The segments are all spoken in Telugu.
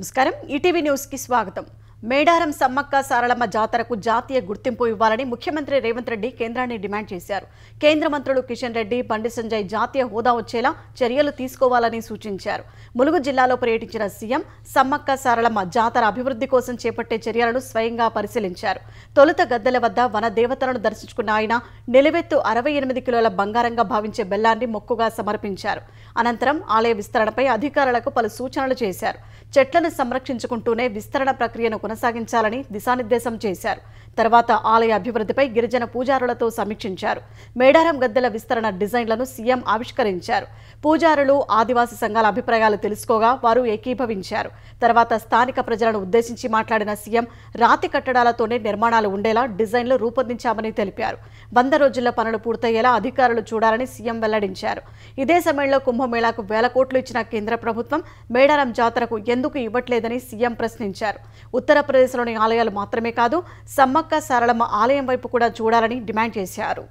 నమస్కారం ఈటీవీ న్యూస్ కి స్వాగతం। మేడారం సమ్మక్క సారలమ్మ జాతరకు జాతీయ గుర్తింపు ఇవ్వాలని ముఖ్యమంత్రి రేవంత్ రెడ్డి కేంద్రాన్ని డిమాండ్ చేశారు। కేంద్ర మంత్రులు కిషన్ రెడ్డి, బండి సంజయ్ జాతీయ హోదా వచ్చేలా చర్యలు తీసుకోవాలని సూచించారు। ములుగు జిల్లాలో పర్యటించిన సీఎం సమ్మక్క సారలమ్మ జాతర అభివృద్ధి కోసం చేపట్టే చర్యలను స్వయంగా పరిశీలించారు। తొలుత గద్దెల వద్ద వన దేవతలను దర్శించుకున్న ఆయన నిలువెత్తు 68 కిలోల బంగారంగా భావించే బెల్లాన్ని మొక్కుగా సమర్పించారు। అనంతరం ఆలయ విస్తరణపై అధికారులకు పలు సూచనలు చేశారు। చెట్లను సంరక్షించుకుంటూనే విస్తరణ ప్రక్రియను కొనసాగించాలని దిశానిర్దేశం చేశారు। తర్వాత ఆలయ అభివృద్ధిపై గిరిజన పూజారులతో సమీక్షించారు। మేడారం గద్దెల విస్తరణ డిజైన్లను సీఎం ఆవిష్కరించారు। పూజారులు, ఆదివాసీ సంఘాల అభిప్రాయాలు తెలుసుకోగా వారు ఏకీభవించారు। తర్వాత స్థానిక ప్రజలను ఉద్దేశించి మాట్లాడిన సీఎం రాతి కట్టడాలతోనే నిర్మాణాలు ఉండేలా డిజైన్లు రూపొందించామని తెలిపారు। 100 రోజుల్లో పనులు పూర్తయ్యేలా అధికారులు చూడాలని సీఎం వెల్లడించారు। ఇదే సమయంలో కుంభమేళాకు వేల కోట్లు ఇచ్చిన కేంద్ర ప్రభుత్వం మేడారం జాతరకు ఎందుకు ఇవ్వట్లేదని సీఎం ప్రశ్నించారు। ఉత్తరప్రదేశ్లోని ఆలయాలు మాత్రమే కాదు, సమ్మక్క సారలమ్మ ఆలయం వైపు కూడా చూడాలని డిమాండ్ చేశారు।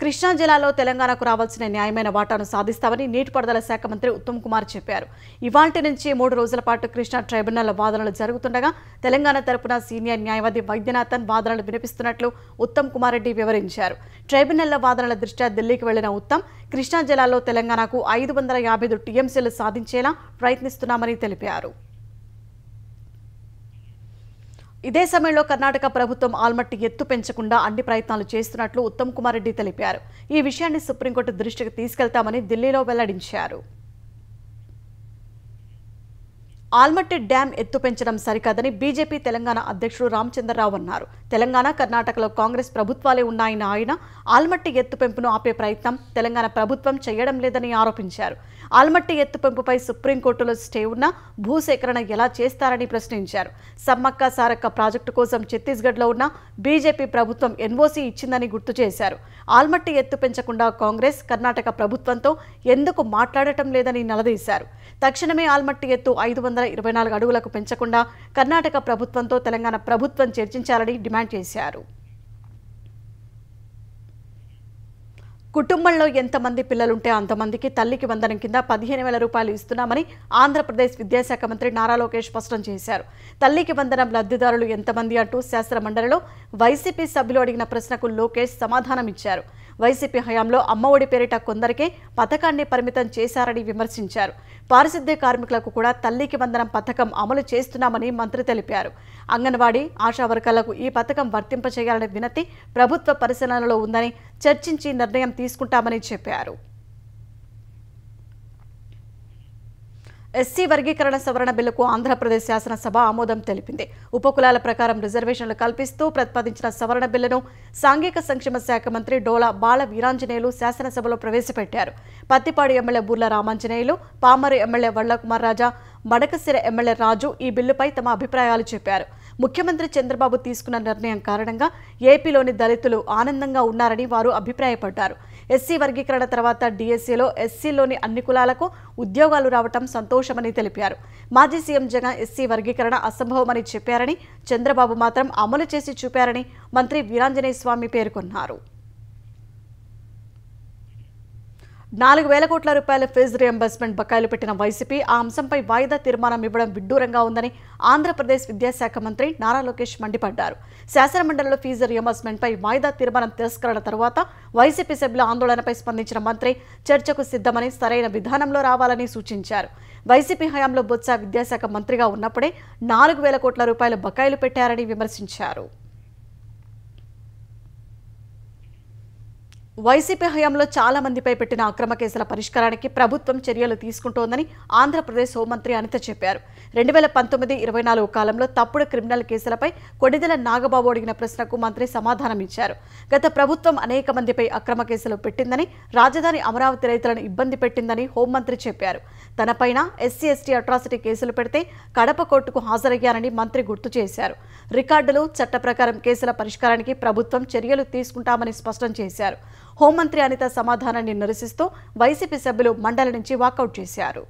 కృష్ణా జిల్లాలో తెలంగాణకు రావాల్సిన న్యాయమైన వాటాను సాధిస్తామని నీటిపారుదల శాఖ మంత్రి ఉత్తమ్ కుమార్ చెప్పారు। ఇవాల్టి నుంచి 3 రోజుల పాటు కృష్ణా ట్రైబ్యునల్ వాదనలు జరుగుతుండగా తెలంగాణ తరపున సీనియర్ న్యాయవాది వైద్యనాథన్ వాదనలు వినిపిస్తున్నట్లు ఉత్తమ్ కుమార్ రెడ్డి వివరించారు। ట్రైబ్యునల్ వాదనల దృష్ట్యా ఢిల్లీకి వెళ్లిన ఉత్తమ్ కృష్ణా జిల్లాలో తెలంగాణకు 555 టీఎంసీలు సాధించేలా ప్రయత్నిస్తున్నామని తెలిపారు। ఇదే సమయంలో కర్ణాటక ప్రభుత్వం ఆల్మట్టి ఎత్తు పెంచకుండా అన్ని ప్రయత్నాలు చేస్తున్నట్లు ఉత్తమ్ కుమార్ రెడ్డి తెలిపారు। ఈ విషయాన్ని సుప్రీంకోర్టు దృష్టికి తీసుకెళ్తామని ఢిల్లీలో వెల్లడించారు। ఆల్మట్టి డ్యాం ఎత్తు పెంచడం సరికాదని బీజేపీ తెలంగాణ అధ్యక్షుడు రామచంద్రరావు అన్నారు। తెలంగాణ, కర్ణాటకలో కాంగ్రెస్ ప్రభుత్వాలే ఉన్నాయన్న ఆయన ఆల్మట్టి ఎత్తు పెంపును ఆపే ప్రయత్నం తెలంగాణ ప్రభుత్వం చేయడం లేదని ఆరోపించారు। ఆల్మట్టి ఎత్తు పెంపుపై సుప్రీంకోర్టులో స్టే ఉన్న భూసేకరణ ఎలా చేస్తారని ప్రశ్నించారు। సమ్మక్క సారక్క ప్రాజెక్టు కోసం ఛత్తీస్గఢ్లో ఉన్న బీజేపీ ప్రభుత్వం ఎన్ఓసీ ఇచ్చిందని గుర్తు చేశారు। ఆల్మట్టి ఎత్తు పెంచకుండా కాంగ్రెస్, కర్ణాటక ప్రభుత్వంతో ఎందుకు మాట్లాడటం లేదని నిలదీశారు। తక్షణమే ఆల్మట్టి ఎత్తు 524 అడుగులకు పెంచకుండా కర్ణాటక ప్రభుత్వంతో తెలంగాణ ప్రభుత్వం చర్చించాలని డిమాండ్ చేశారు। కుటుంబంలో ఎంతమంది పిల్లలుంటే అంతమందికి తల్లికి వందనం కింద 15,000 రూపాయలు ఇస్తున్నామని ఆంధ్రప్రదేశ్ విద్యాశాఖ మంత్రి నారా లోకేష్ స్పష్టం చేశారు। తల్లికి వందనం లబ్ధిదారులు ఎంతమంది అంటూ శాసన మండలిలో వైసీపీ సభ్యులు అడిగిన ప్రశ్నకు లోకేష్ సమాధానమిచ్చారు। వైసీపీ హయాంలో అమ్మఒడి పేరిట కొందరికే పథకాన్ని పరిమితం చేశారని విమర్శించారు। పారిశుద్ధ్య కార్మికులకు కూడా తల్లికి వందనం పథకం అమలు చేస్తున్నామని మంత్రి తెలిపారు। అంగన్వాడీ, ఆశా వర్కర్లకు ఈ పథకం వర్తింపచేయాలనే వినతి ప్రభుత్వ పరిశీలనలో ఉందని చర్చించి నిర్ణయం తీసుకుంటామని చెప్పారు। ఎస్సీ వర్గీకరణ సవరణ బిల్లుకు ఆంధ్రప్రదేశ్ శాసనసభ ఆమోదం తెలిపింది। ఉపకులాల ప్రకారం రిజర్వేషన్లు కల్పిస్తూ ప్రతిపాదించిన సవరణ బిల్లును సాంఘిక సంక్షేమ శాఖ మంత్రి డోలా బాల వీరాంజనేయులు శాసనసభలో ప్రవేశపెట్టారు। పత్తిపాడు ఎమ్మెల్యే బుర్ల రామాంజనేయులు, పామరు ఎమ్మెల్యే వళ్లకుమార్ రాజా, మడకసిర ఎమ్మెల్యే రాజు ఈ బిల్లుపై తమ అభిప్రాయాలు చెప్పారు। ముఖ్యమంత్రి చంద్రబాబు తీసుకున్న నిర్ణయం కారణంగా ఏపీలోని దళితులు ఆనందంగా ఉన్నారని వారు అభిప్రాయపడ్డారు। ఎస్సీ వర్గీకరణ తర్వాత డిఎస్సీలో ఎస్సీలోని అన్ని కులాలకు ఉద్యోగాలు రావటం సంతోషమని తెలిపారు। మాజీ సీఎం జగన్ ఎస్సీ వర్గీకరణ అసంభవమని చెప్పారని, చంద్రబాబు మాత్రం అమలు చేసి చూపారని మంత్రి వీరాంజనేయ స్వామి పేర్కొన్నారు। 4,000 కోట్ల రూపాయల ఫీజు రియంబర్స్మెంట్ బకాయిలు పెట్టిన వైసీపీ ఆ అంశంపై వాయిదా తీర్మానం ఇవ్వడం విడ్డూరంగా ఉందని ఆంధ్రప్రదేశ్ విద్యాశాఖ మంత్రి నారా లోకేష్ మండిపడ్డారు। శాసనమండలిలో ఫీజు రియంబర్స్మెంట్పై వాయిదా తీర్మానం తిరస్కరణ తర్వాత వైసీపీ సభ్యుల ఆందోళనపై స్పందించిన మంత్రి చర్చకు సిద్ధమని, సరైన విధానంలో రావాలని సూచించారు। వైసీపీ హయాంలో బొత్స విద్యాశాఖ మంత్రిగా ఉన్నప్పుడే 4,000 కోట్ల రూపాయల బకాయిలు పెట్టారని విమర్శించారు। వైసీపీ హయాంలో చాలా మందిపై పెట్టిన అక్రమ కేసుల పరిష్కారానికి ప్రభుత్వం చర్యలు తీసుకుంటోందని ఆంధ్రప్రదేశ్ హోంమంత్రి అనిత చెప్పారు। 2019-24 కాలంలో తప్పుడు క్రిమినల్ కేసులపై కొడిదెల నాగబాబు అడిగిన ప్రశ్నకు మంత్రి సమాధానమిచ్చారు। గత ప్రభుత్వం అనేక మందిపై అక్రమ కేసులు పెట్టిందని, రాజధాని అమరావతి రైతులను ఇబ్బంది పెట్టిందని హోంమంత్రి చెప్పారు। తనపైన ఎస్సీ ఎస్టీ అట్రాసిటీ కేసులు పెడితే కడప కోర్టుకు హాజరయ్యారని మంత్రి గుర్తు చేశారు। రికార్డులు, చట్ట ప్రకారం కేసుల పరిష్కారానికి ప్రభుత్వం చర్యలు తీసుకుంటామని స్పష్టం చేశారు। హోంమంత్రి అనిత సమాధానాన్ని నిరసిస్తూ వైసీపీ సభ్యులు మండలి నుంచి వాకౌట్ చేశారు।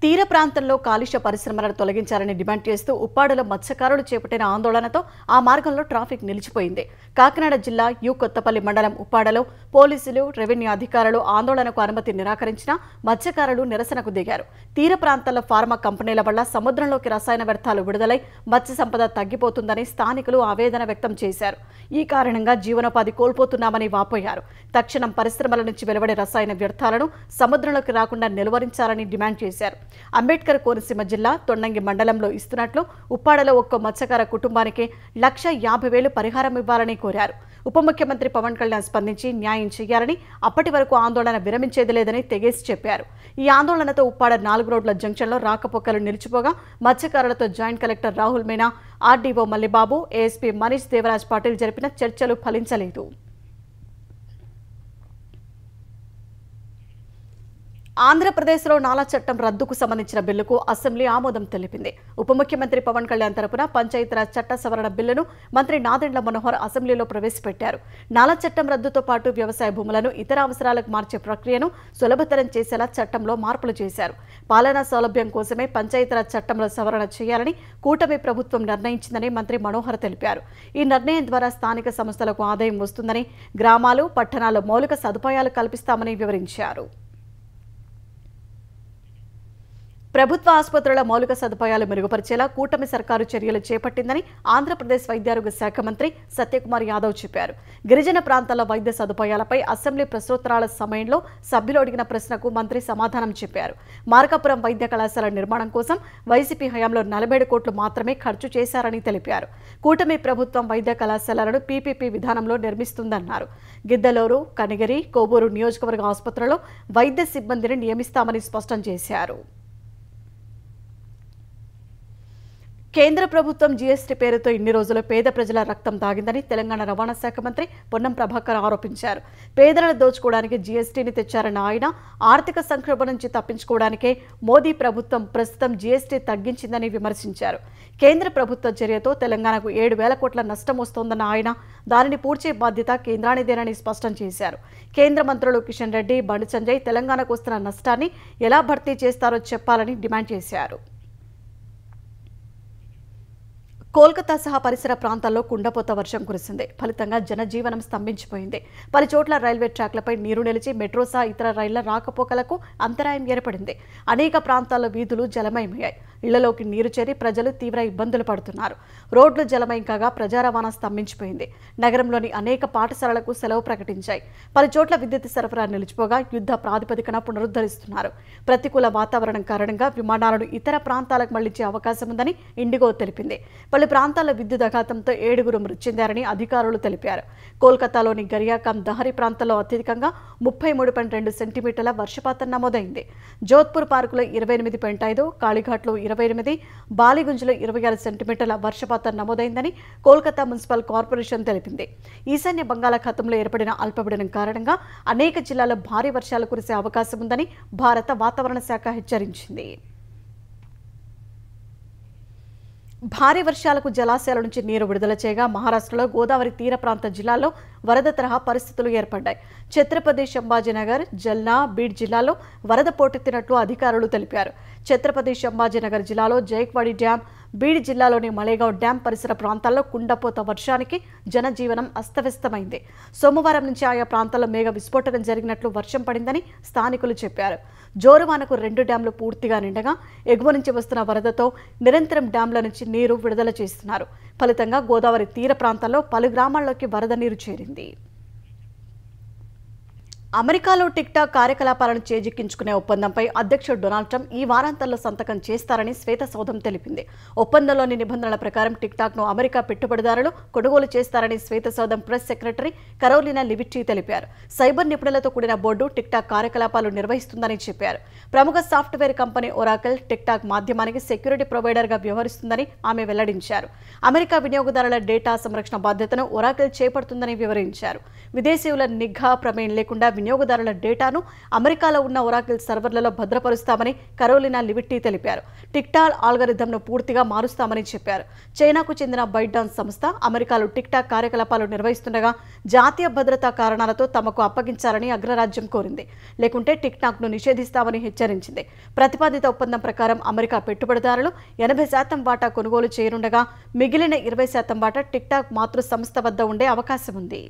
తీర ప్రాంతంలో కాలుష్య పరిశ్రమలను తొలగించాలని డిమాండ్ చేస్తూ ఉప్పాడలో మత్స్యకారులు చేపట్టిన ఆందోళనతో ఆ మార్గంలో ట్రాఫిక్ నిలిచిపోయింది. కాకినాడ జిల్లా కొత్తపల్లి మండలం ఉప్పాడలో పోలీసులు, రెవెన్యూ అధికారులు ఆందోళనకు అనుమతి నిరాకరించినా మత్స్యకారులు నిరసనకు దిగారు. తీర ప్రాంతాల్లో ఫార్మా కంపెనీల వల్ల సముద్రంలోకి రసాయన వ్యర్థాలు విడుదలై మత్స్య సంపద తగ్గిపోతుందని స్థానికులు ఆవేదన వ్యక్తం చేశారు. ఈ కారణంగా జీవనోపాధి కోల్పోతున్నామని వాపోయారు. తక్షణం పరిశ్రమల నుంచి వెలువడే రసాయన వ్యర్థాలను సముద్రంలోకి రాకుండా నిలువరించాలని డిమాండ్ చేశారు. అంబేద్కర్ కోనసీమ జిల్లా తొండంగి మండలంలో ఇస్తున్నట్లు ఉప్పాడలో ఒక్కో మత్స్యకార కుటుంబానికి 1,50,000 పరిహారం ఇవ్వాలని కోరారు. ఉప ముఖ్యమంత్రి పవన్ కళ్యాణ్ స్పందించి న్యాయం చేయాలని, అప్పటి వరకు ఆందోళన విరమించేది లేదని తెగేసి చెప్పారు. ఈ ఆందోళనతో ఉప్పాడ 4 రోడ్ల జంక్షన్లో రాకపోకలు నిలిచిపోగా మత్స్యకారులతో joint collector Rahul Meena, RDO Mallibabu, ASP Manish Devaraj Patil జరిపిన చర్చలు ఫలించలేదు. ఆంధ్రప్రదేశ్లో నాలా చట్టం రద్దుకు సంబంధించిన బిల్లుకు అసెంబ్లీ ఆమోదం తెలిపింది. ఉప ముఖ్యమంత్రి పవన్ కళ్యాణ్ తరపున పంచాయతీరాజ్ చట్ట సవరణ బిల్లును మంత్రి నాదెండ్ల మనోహర్ అసెంబ్లీలో ప్రవేశపెట్టారు. నాలా చట్టం రద్దుతో పాటు వ్యవసాయ భూములను ఇతర అవసరాలకు మార్చే ప్రక్రియను సులభతరం చేసేలా చట్టంలో మార్పులు చేశారు. పాలనా సౌలభ్యం కోసమే పంచాయతీరాజ్ చట్టంలో సవరణ చేయాలని కూటమి ప్రభుత్వం నిర్ణయించిందని మంత్రి మనోహర్ తెలిపారు. ఈ నిర్ణయం ద్వారా స్థానిక సంస్థలకు ఆదాయం వస్తుందని, గ్రామాలు, పట్టణాల్లో మౌలిక సదుపాయాలు కల్పిస్తామని వివరించారు. ప్రభుత్వ ఆసుపత్రుల మౌలిక సదుపాయాలు మెరుగుపరిచేలా కూటమి సర్కారు చర్యలు చేపట్టిందని ఆంధ్రప్రదేశ్ వైద్యారోగ్య శాఖ మంత్రి సత్యకుమార్ యాదవ్ చెప్పారు. గిరిజన ప్రాంతాల వైద్య సదుపాయాలపై అసెంబ్లీ ప్రశ్నోత్తరాల సమయంలో సభ్యులు అడిగిన ప్రశ్నకు మంత్రి సమాధానం చెప్పారు. మార్కాపురం వైద్య కళాశాల నిర్మాణం కోసం వైసీపీ హయాంలో 47 కోట్లు మాత్రమే ఖర్చు చేశారని తెలిపారు. కూటమి ప్రభుత్వం వైద్య కళాశాలలను పీపీపీ విధానంలో నిర్మిస్తుందన్నారు. గిద్దలూరు, కనిగిరి, కోవూరు నియోజకవర్గ ఆసుపత్రుల్లో వైద్య సిబ్బందిని నియమిస్తామని స్పష్టం చేశారు. కేంద్ర ప్రభుత్వం జీఎస్టీ పేరుతో ఇన్ని రోజులు పేద ప్రజల రక్తం తాగిందని తెలంగాణ రవాణా శాఖ మంత్రి పొన్నం ప్రభాకర్ ఆరోపించారు. పేదలను దోచుకోవడానికి జీఎస్టీని తెచ్చారన్న ఆయన ఆర్థిక సంక్షోభం నుంచి తప్పించుకోవడానికే మోదీ ప్రభుత్వం ప్రస్తుతం జీఎస్టీ తగ్గించిందని విమర్శించారు. కేంద్ర ప్రభుత్వ చర్యతో తెలంగాణకు 7,000 కోట్ల నష్టం వస్తోందన్న ఆయన దానిని పూడ్చే బాధ్యత కేంద్రానిదేనని స్పష్టం చేశారు. కేంద్ర మంత్రులు కిషన్ రెడ్డి, బండి సంజయ్ తెలంగాణకు వస్తున్న నష్టాన్ని ఎలా భర్తీ చేస్తారో చెప్పాలని డిమాండ్ చేశారు. కోల్కతా సహా పరిసర ప్రాంతాల్లో కుండపోత వర్షం కురిసింది. ఫలితంగా జనజీవనం స్తంభించిపోయింది. పలు చోట్ల రైల్వే ట్రాక్లపై నీరు నిలిచి మెట్రో సహా ఇతర రైళ్ల రాకపోకలకు అంతరాయం ఏర్పడింది. అనేక ప్రాంతాల్లో వీధులు జలమయమయ్యాయి. ఇళ్లలోకి నీరు చేరి ప్రజలు తీవ్ర ఇబ్బందులు పడుతున్నారు. రోడ్లు జలమయం కాగా ప్రజా రవాణా స్తంభించిపోయింది. నగరంలోని అనేక పాఠశాలలకు సెలవు ప్రకటించాయి. పలు చోట్ల విద్యుత్ సరఫరా నిలిచిపోగా యుద్ధ ప్రాతిపదికన పునరుద్ధరిస్తున్నారు. ప్రతికూల వాతావరణం కారణంగా విమానాలను ఇతర ప్రాంతాలకు మళ్లించే అవకాశం ఉందని ఇండిగో తెలిపింది. పలు ప్రాంతాల్లో విద్యుదాఘాతంతో 7 మృతి చెందారని అధికారులు తెలిపారు. కోల్కతాలోని గరియాకాం దహరి ప్రాంతంలో అత్యధికంగా 33.2 సెంటీమీటర్ల వర్షపాతం నమోదైంది. జోధ్పూర్ పార్కులో 28.5, కాళీఘాట్లో 28, బాలిగుంజ్లో 26 సెంటీమీటర్ల వర్షపాతం నమోదైందని కోల్కతా మున్సిపల్ కార్పొరేషన్ తెలిపింది. ఈశాన్య బంగాళాఖాతంలో ఏర్పడిన అల్పపీడనం కారణంగా అనేక జిల్లాల్లో భారీ వర్షాలు కురిసే అవకాశం ఉందని భారత వాతావరణ శాఖ హెచ్చరించింది. భారీ వర్షాలకు జలాశయాల నుంచి నీరు విడుదల చేయగా మహారాష్ట్రలో గోదావరి తీర ప్రాంత జిల్లాల్లో వరద తరహా పరిస్థితులు ఏర్పడ్డాయి. ఛత్రపతి సంభాజీనగర్, జల్నా, బీడ్ జిల్లాలో వరద పోటెత్తినట్లు అధికారులు తెలిపారు. ఛత్రపతి సంభాజీనగర్ జిల్లాలో జైక్వాడి డ్యాం, బీడ్ జిల్లాలోని మలేగావ్ డ్యాం పరిసర ప్రాంతాల్లో కుండపోత వర్షానికి జనజీవనం అస్తవ్యస్తమైంది. సోమవారం నుంచి ఆయా ప్రాంతాల్లో మేఘ విస్ఫోటనం జరిగినట్లు వర్షం పడిందని స్థానికులు చెప్పారు. జోరువానకు 2 డ్యాంలు పూర్తిగా నిండగా ఎగువ నుంచి వస్తున్న వరదతో నిరంతరం డ్యాంల నుంచి నీరు విడుదల చేస్తున్నారు. ఫలితంగా గోదావరి తీర ప్రాంతాల్లో పలు గ్రామాల్లోకి వరద నీరు చేరింది. అమెరికాలో టిక్టాక్ కార్యకలాపాలను చేజిక్కించుకునే ఒప్పందంపై అధ్యక్షుడు డొనాల్డ్ ట్రంప్ ఈ వారాంతంలో సంతకం చేస్తారని శ్వేతసౌధం తెలిపింది. ఒప్పందంలోని నిబంధనల ప్రకారం టిక్టాక్ను అమెరికా పెట్టుబడిదారులు కొనుగోలు చేస్తారని శ్వేతసౌధం ప్రెస్ సెక్రటరీ కరోలినా లివిట్టి తెలిపారు. సైబర్ నిపుణులతో కూడిన బోర్డు టిక్టాక్ కార్యకలాపాలు నిర్వహిస్తుందని చెప్పారు. ప్రముఖ సాఫ్ట్వేర్ కంపెనీ ఒరాకిల్ టిక్టాక్ మాధ్యమానికి సెక్యూరిటీ ప్రొవైడర్గా వ్యవహరిస్తుందని ఆమె వెల్లడించారు. అమెరికా వినియోగదారుల డేటా సంరక్షణ బాధ్యతను ఒరాకిల్ చేపడుతుందని వివరించారు. విదేశీయుల నిఘా ప్రమేయం లేకుండా వినియోగదారుల డేటాను అమెరికాలో ఉన్న ఒరాకిల్ సర్వర్లలో భద్రపరుస్తామని కరోలినా లివిట్టి తెలిపారు. టిక్టాక్ ఆల్గరిథంను పూర్తిగా మారుస్తామని చెప్పారు. చైనాకు చెందిన బైట్డాన్స్ సంస్థ అమెరికాలో టిక్టాక్ కార్యకలాపాలు నిర్వహిస్తుండగా జాతీయ భద్రతా కారణాలతో తమకు అప్పగించాలని అగ్రరాజ్యం కోరింది. లేకుంటే టిక్టాక్ను నిషేధిస్తామని హెచ్చరించింది. ప్రతిపాదిత ఒప్పందం ప్రకారం అమెరికా పెట్టుబడిదారులు 80% వాటా కొనుగోలు చేయనుండగా మిగిలిన 20% వాటా టిక్టాక్ మాతృ సంస్థ వద్ద ఉండే అవకాశం ఉంది.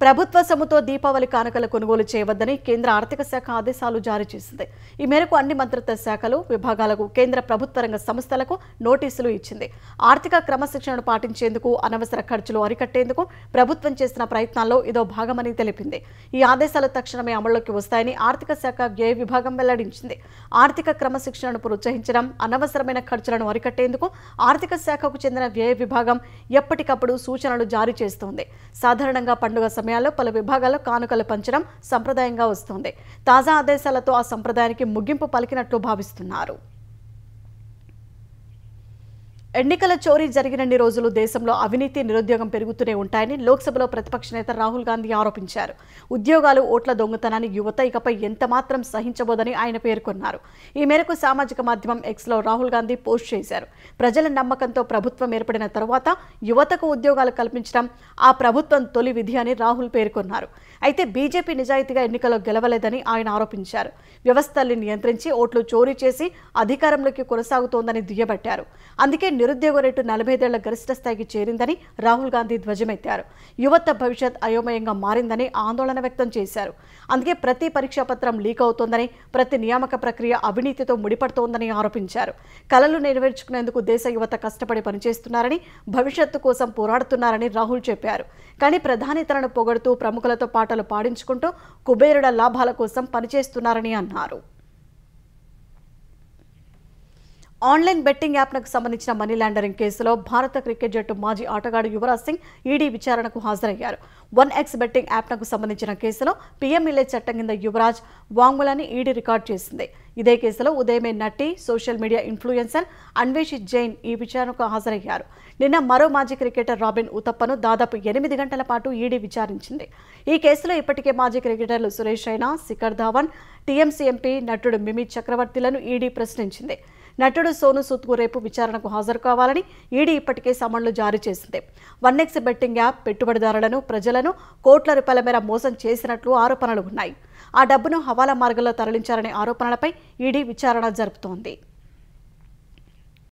ప్రభుత్వ సొమ్ముతో దీపావళి కానుకల కొనుగోలు చేయవద్దని కేంద్ర ఆర్థిక శాఖ ఆదేశాలు జారీ చేసింది. ఈ మేరకు అన్ని మంత్రిత్వ శాఖలు, విభాగాలకు, కేంద్ర ప్రభుత్వ రంగ సంస్థలకు నోటీసులు ఇచ్చింది. ఆర్థిక క్రమశిక్షణను పాటించేందుకు, అనవసర ఖర్చులు అరికట్టేందుకు ప్రభుత్వం చేసిన ప్రయత్నాల్లో ఇదో భాగమని తెలిపింది. ఈ ఆదేశాలు తక్షణమే అమల్లోకి వస్తాయని ఆర్థిక శాఖ వ్యయ విభాగం వెల్లడించింది. ఆర్థిక క్రమశిక్షణను ప్రోత్సహించడం, అనవసరమైన ఖర్చులను అరికట్టేందుకు ఆర్థిక శాఖకు చెందిన వ్యయ విభాగం ఎప్పటికప్పుడు సూచనలు జారీ చేస్తోంది. సాధారణంగా పండుగ సమయాల్లో పలు విభాగాల్లో కానుకలు పంచడం సంప్రదాయంగా వస్తోంది. తాజా ఆదేశాలతో ఆ సంప్రదాయానికి ముగింపు పలికినట్లు భావిస్తున్నారు. ఎన్నికల చోరీ జరిగినన్ని రోజులు దేశంలో అవినీతి, నిరుద్యోగం పెరుగుతూనే ఉంటాయని లోక్సభలో ప్రతిపక్ష నేత రాహుల్ గాంధీ ఆరోపించారు. ఉద్యోగాలు, ఓట్ల దొంగతనాన్ని యువత ఇకపై ఎంతమాత్రం సహించబోదని ఆయన పేర్కొన్నారు. ఈ మేరకు సామాజిక మాధ్యమం ఎక్స్లో రాహుల్ గాంధీ పోస్ట్ చేశారు. ప్రజల నమ్మకంతో ప్రభుత్వం ఏర్పడిన తరువాత యువతకు ఉద్యోగాలు కల్పించడం ఆ ప్రభుత్వం తొలి విధి అని రాహుల్ పేర్కొన్నారు. అయితే బీజేపీ నిజాయితీగా ఎన్నికల్లో గెలవలేదని ఆయన ఆరోపించారు. వ్యవస్థల్ని నియంత్రించి ఓట్లు చోరీ చేసి అధికారంలోకి కొనసాగుతోందని దుయ్యబట్టారు. అందుకే నిరుద్యోగ రేటు 45 ఏళ్ల గరిష్ట స్థాయికి చేరిందని రాహుల్ గాంధీ ధ్వజమెత్తారు. యువత భవిష్యత్ అయోమయంగా మారిందని ఆందోళన వ్యక్తం చేశారు. అందుకే ప్రతి పరీక్షా పత్రం లీక్ అవుతోందని, ప్రతి నియామక ప్రక్రియ అవినీతితో ముడిపడుతోందని ఆరోపించారు. కలలు నెరవేర్చుకునేందుకు దేశ యువత కష్టపడి పనిచేస్తున్నారని, భవిష్యత్తు కోసం పోరాడుతున్నారని రాహుల్ చెప్పారు. కానీ ప్రధాని తనను పొగడుతూ ప్రముఖులతో పాటలు పాడించుకుంటూ కుబేరుల లాభాల కోసం పనిచేస్తున్నారని అన్నారు. ఆన్లైన్ బెట్టింగ్ యాప్లకు సంబంధించిన మనీ లాండరింగ్ కేసులో భారత క్రికెట్ జట్టు మాజీ ఆటగాడు యువరాజ్ సింగ్ ఈడీ విచారణకు హాజరయ్యారు. 1x బెట్టింగ్ యాప్లకు సంబంధించిన కేసులో పీఎంఎల్ఏ చట్టం కింద యువరాజ్ వాంగ్మూలాన్ని ఈడీ రికార్డు చేసింది. ఇదే కేసులో ఉదయమే నటి, సోషల్ మీడియా ఇన్ఫ్లుయెన్సర్ అన్వేషిత్ జైన్ ఈ విచారణకు హాజరయ్యారు. నిన్న మరో మాజీ క్రికెటర్ రాబిన్ ఉతప్పను దాదాపు 8 గంటల పాటు ఈడీ విచారించింది. ఈ కేసులో ఇప్పటికే మాజీ క్రికెటర్లు సురేష్ రైనా, శిఖర్ ధావన్, టీఎంసీ ఎంపీ నటుడు మిమి చక్రవర్తిలను ఈడీ ప్రశ్నించింది. నటుడు సోను సూద్కు రేపు విచారణకు హాజరు కావాలని ఈడీ ఇప్పటికే సమన్లు జారీ చేసింది. 1x బెట్టింగ్ యాప్ పెట్టుబడిదారులను, ప్రజలను కోట్ల రూపాయల మేర మోసం చేసినట్లు ఆరోపణలు ఉన్నాయి. ఆ డబ్బును హవాలా మార్గంలో తరలించారనే ఆరోపణలపై ఈడీ విచారణ జరుపుతోంది.